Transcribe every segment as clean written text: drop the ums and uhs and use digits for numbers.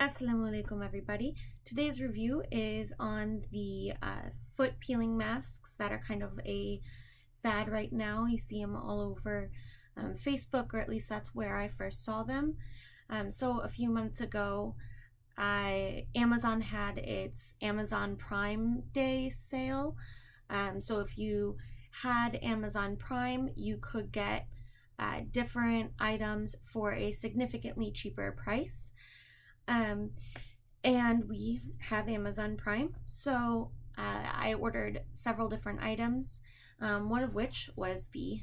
Assalamu alaikum everybody. Today's review is on the foot peeling masks that are kind of a fad right now. You see them all over Facebook, or at least that's where I first saw them. So a few months ago, Amazon had its Amazon Prime Day sale. So if you had Amazon Prime, you could get different items for a significantly cheaper price. And we have Amazon Prime, so I ordered several different items, one of which was the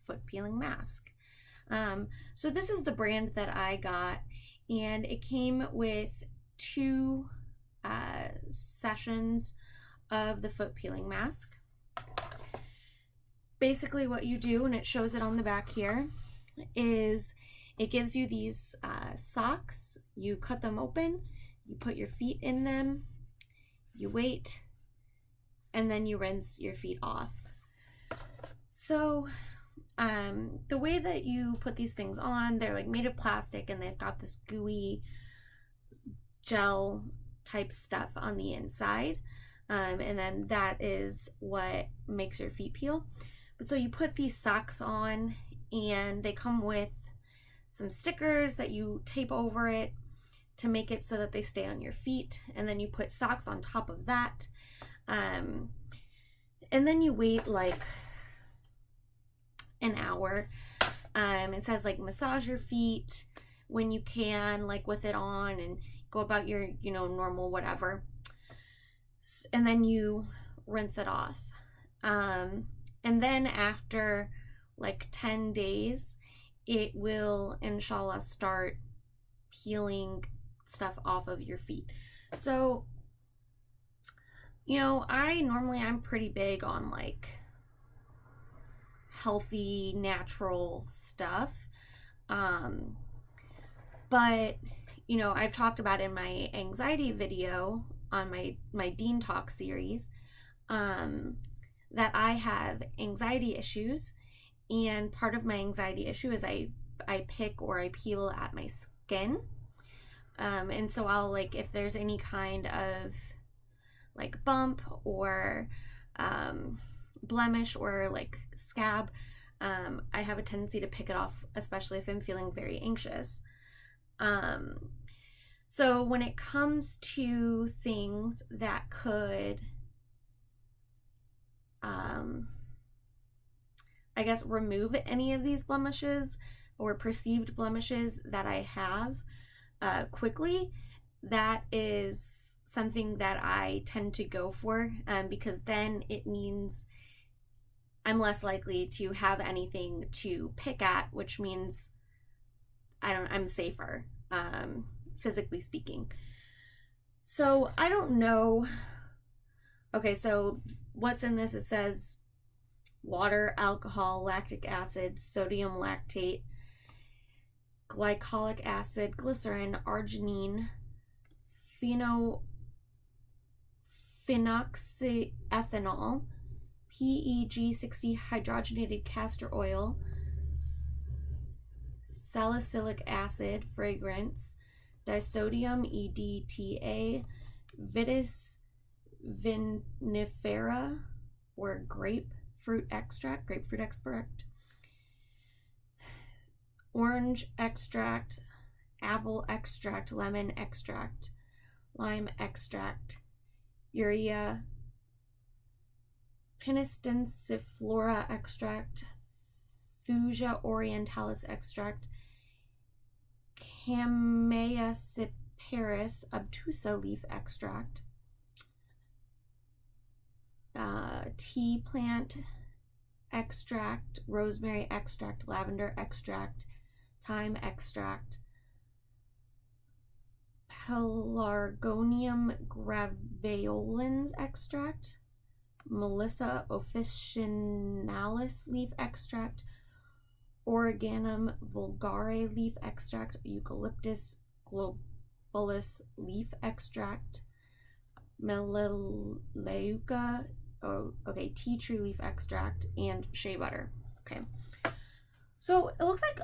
foot peeling mask. So this is the brand that I got, and it came with two sessions of the foot peeling mask. Basically what you do, and it shows it on the back here, is it gives you these socks. You cut them open, you put your feet in them, you wait, and then you rinse your feet off. So the way that you put these things on, they're like made of plastic and they've got this gooey gel type stuff on the inside. And then that is what makes your feet peel. But so you put these socks on, and they come with some stickers that you tape over it to make it so that they stay on your feet, and then you put socks on top of that, and then you wait like an hour. It says like massage your feet when you can, like with it on, and go about your normal whatever, and then you rinse it off, and then after like 10 days it will, inshallah, start peeling stuff off of your feet. So, I'm pretty big on like healthy, natural stuff. But, I've talked about in my anxiety video on my Dean Talk series, that I have anxiety issues. And part of my anxiety issue is I pick or I peel at my skin. And so I'll, like, if there's any kind of like bump or blemish or like scab, I have a tendency to pick it off, especially if I'm feeling very anxious. So when it comes to things that could I guess remove any of these blemishes or perceived blemishes that I have quickly, that is something that I tend to go for, because then it means I'm less likely to have anything to pick at, which means I'm safer, physically speaking. So I don't know. Okay, so what's in this? It says water, alcohol, lactic acid, sodium lactate, glycolic acid, glycerin, arginine, phenoxyethanol, PEG60 hydrogenated castor oil, salicylic acid, fragrance, disodium EDTA, vitis vinifera, or grapefruit extract, orange extract, apple extract, lemon extract, lime extract, urea, pinistensiflora extract, Thuja orientalis extract, Camea cyparis obtusa leaf extract, tea plant extract, rosemary extract, lavender extract, thyme extract, Pelargonium graveolens extract, Melissa officinalis leaf extract, Origanum vulgare leaf extract, Eucalyptus globalus leaf extract, Melaleuca, tea tree leaf extract, and shea butter. Okay, so it looks like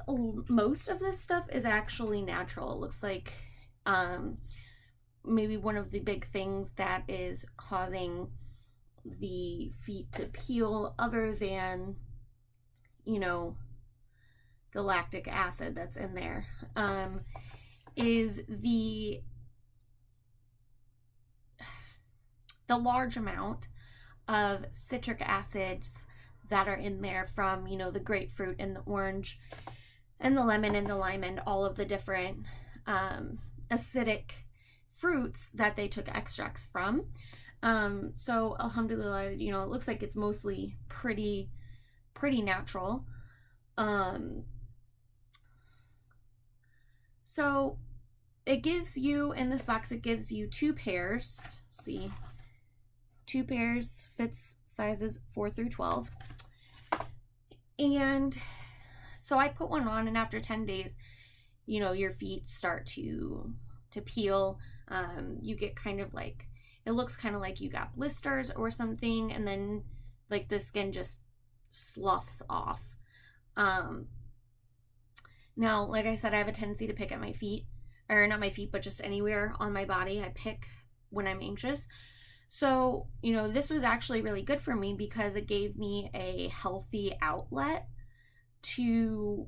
most of this stuff is actually natural. It looks like Maybe one of the big things that is causing the feet to peel, other than, you know, the lactic acid that's in there, is the large amount of citric acids that are in there from, you know, the grapefruit and the orange and the lemon and the lime and all of the different acidic fruits that they took extracts from. So alhamdulillah, you know, it looks like it's mostly pretty natural. So it gives you, in this box, it gives you 2 pairs. See, 2 pairs, fits sizes 4 through 12. And so I put one on, and after 10 days, you know, your feet start to peel. You get kind of like, it looks kind of like you got blisters or something, and then like the skin just sloughs off. Now, like I said, I have a tendency to pick at my feet, or not my feet, but just anywhere on my body. I pick when I'm anxious. So, you know, this was actually really good for me because it gave me a healthy outlet to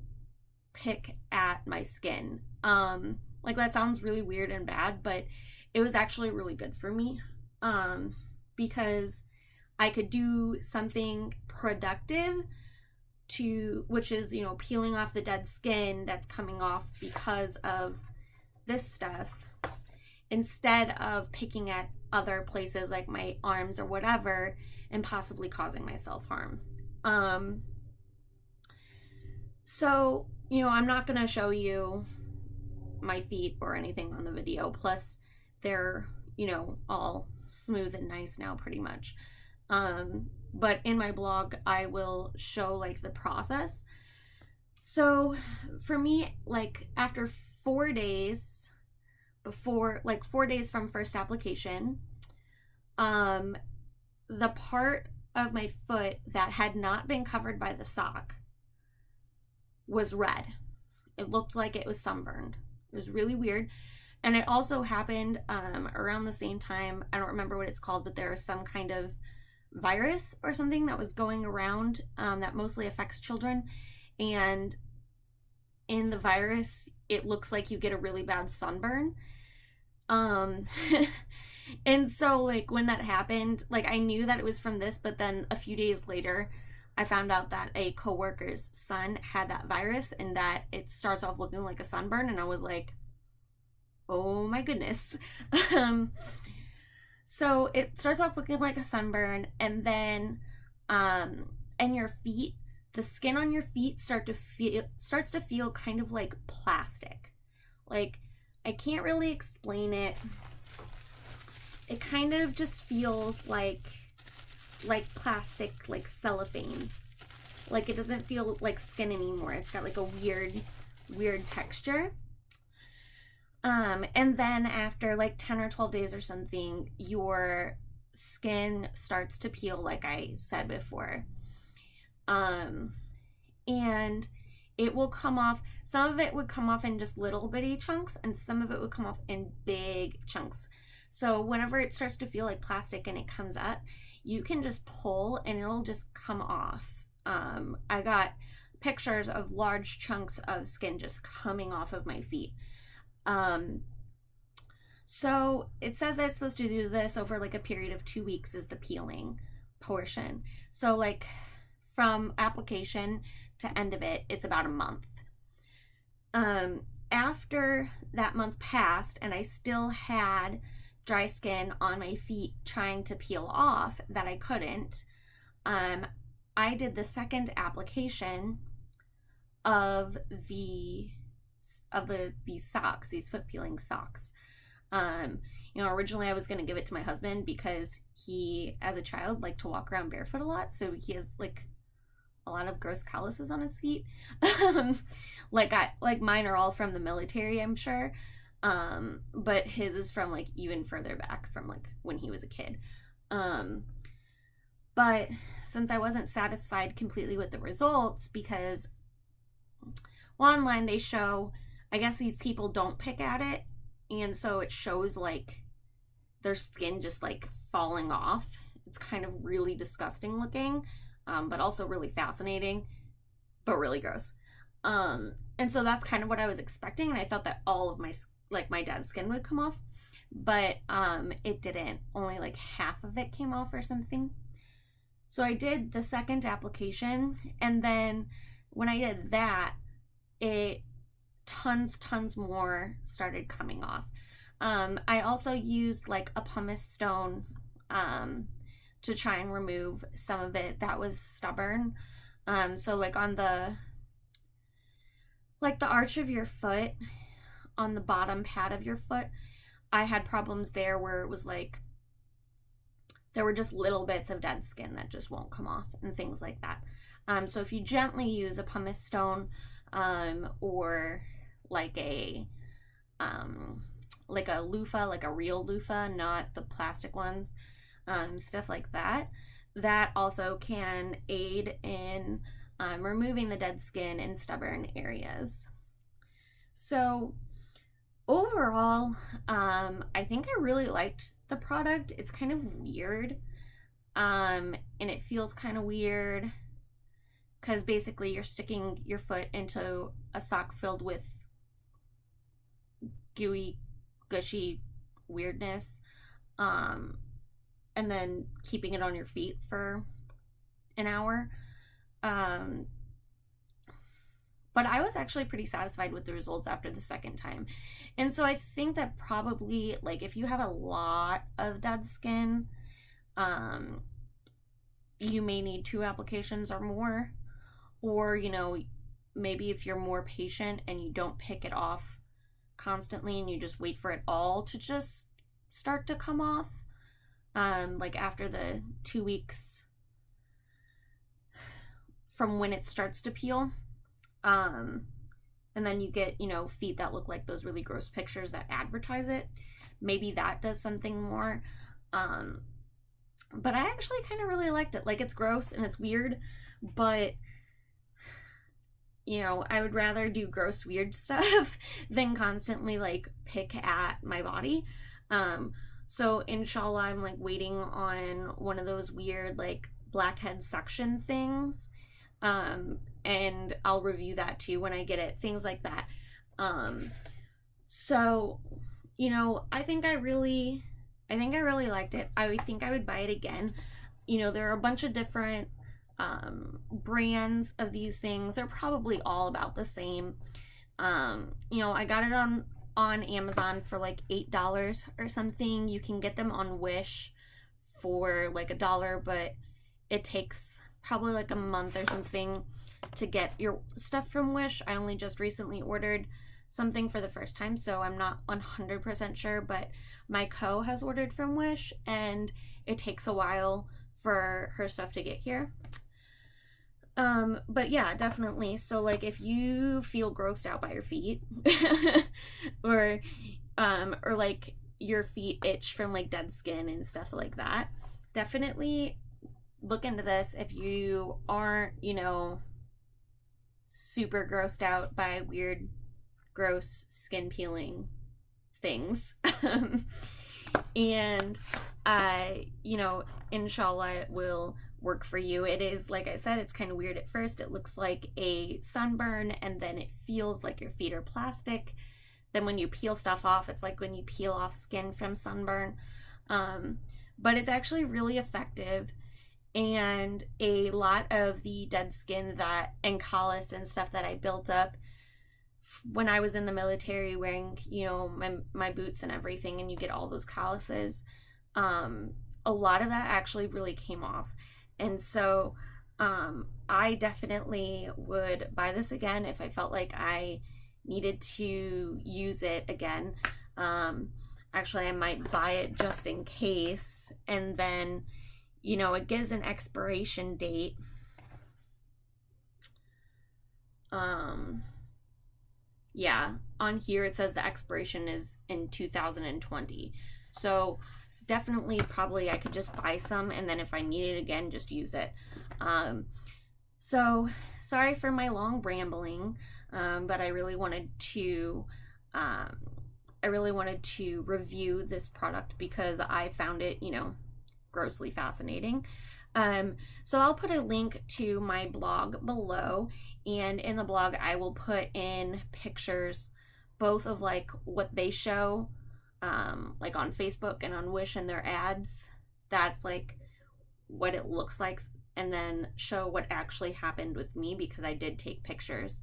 pick at my skin. Like, that sounds really weird and bad, but it was actually really good for me, because I could do something productive, which is, you know, peeling off the dead skin that's coming off because of this stuff, instead of picking at other places like my arms or whatever and possibly causing myself harm. So, you know, I'm not going to show you my feet or anything on the video. Plus, they're, you know, all smooth and nice now pretty much. But in my blog, I will show like the process. So for me, like after 4 days, before, like 4 days from first application, the part of my foot that had not been covered by the sock was red. It looked like it was sunburned. It was really weird. And it also happened around the same time. I don't remember what it's called, but there was some kind of virus or something that was going around that mostly affects children. And in the virus, it looks like you get a really bad sunburn. And so like when that happened, like I knew that it was from this, but then a few days later, I found out that a coworker's son had that virus and that it starts off looking like a sunburn. And I was like, oh my goodness. So it starts off looking like a sunburn, and then and your feet, the skin on your feet starts to feel kind of like plastic. Like, I can't really explain it. It kind of just feels like plastic, like cellophane. Like, it doesn't feel like skin anymore. It's got like a weird texture. And then after like 10 or 12 days or something, your skin starts to peel, like I said before. And it will come off. Some of it would come off in just little bitty chunks, and some of it would come off in big chunks. So whenever it starts to feel like plastic and it comes up, you can just pull and it'll just come off. I got pictures of large chunks of skin just coming off of my feet. So it says that it's supposed to do this over like a period of 2 weeks is the peeling portion. So like from application to end of it, it's about a month. After that month passed and I still had dry skin on my feet trying to peel off that I couldn't, I did the second application of these socks, these foot peeling socks. You know, originally I was going to give it to my husband because he, as a child, liked to walk around barefoot a lot. So he has like a lot of gross calluses on his feet. Like mine are all from the military, I'm sure. But his is from like even further back from like when he was a kid. But since I wasn't satisfied completely with the results, because well, online they show, I guess these people don't pick at it and so it shows like their skin just like falling off. It's kind of really disgusting looking, but also really fascinating, but really gross. And so that's kind of what I was expecting, and I thought that all of my dad's skin would come off, but it didn't. Only like half of it came off or something. So I did the second application, and then when I did that, it tons more started coming off. I also used like a pumice stone to try and remove some of it that was stubborn. So like on the arch of your foot, on the bottom pad of your foot, I had problems there where it was like there were just little bits of dead skin that just won't come off and things like that. So if you gently use a pumice stone, or like a loofah, like a real loofah, not the plastic ones, stuff like that, that also can aid in removing the dead skin in stubborn areas. So overall, I think I really liked the product. It's kind of weird, and it feels kind of weird because basically you're sticking your foot into a sock filled with gooey, gushy weirdness, and then keeping it on your feet for an hour. But I was actually pretty satisfied with the results after the second time. And so I think that probably, like, if you have a lot of dead skin, you may need 2 applications or more. Or, you know, maybe if you're more patient and you don't pick it off constantly and you just wait for it all to just start to come off, like after the 2 weeks from when it starts to peel. And then you get, you know, feet that look like those really gross pictures that advertise it. Maybe that does something more. But I actually kind of really liked it. Like, it's gross and it's weird, but, you know, I would rather do gross, weird stuff than constantly, like, pick at my body. So inshallah, I'm, like, waiting on one of those weird, like, blackhead suction things. And I'll review that too when I get it, things like that. So, you know, I think I really liked it. I think I would buy it again. You know, there are a bunch of different brands of these things. They're probably all about the same. You know, I got it on Amazon for like $8 or something. You can get them on Wish for like $1, but it takes probably like a month or something to get your stuff from Wish. I only just recently ordered something for the first time, so I'm not 100% sure, but my co has ordered from Wish, and it takes a while for her stuff to get here. But yeah, definitely. So like if you feel grossed out by your feet or like your feet itch from like dead skin and stuff like that, definitely look into this. If you aren't, you know, super grossed out by weird, gross skin peeling things. And you know, inshallah it will work for you. It is, like I said, it's kind of weird at first. It looks like a sunburn, and then it feels like your feet are plastic. Then when you peel stuff off, it's like when you peel off skin from sunburn. But it's actually really effective. And a lot of the dead skin and callus and stuff that I built up when I was in the military wearing, you know, my boots and everything, and you get all those calluses, a lot of that actually really came off. And so I definitely would buy this again if I felt like I needed to use it again. Actually, I might buy it just in case, and then, you know, it gives an expiration date. Yeah, on here it says the expiration is in 2020. So definitely, probably I could just buy some, and then if I need it again, just use it. So sorry for my long rambling, but I really wanted to I really wanted to review this product because I found it, you know, grossly fascinating. So I'll put a link to my blog below, and in the blog I will put in pictures both of like what they show like on Facebook and on Wish and their ads. That's like what it looks like, and then show what actually happened with me because I did take pictures.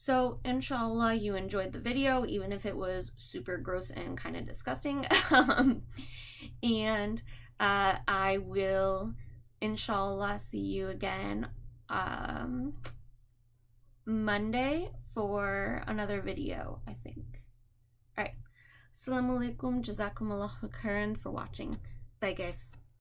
So inshallah you enjoyed the video, even if it was super gross and kind of disgusting. And I will inshallah see you again Monday for another video, I think. All right. Assalamu alaikum, jazakumullahu khairan for watching. Bye guys.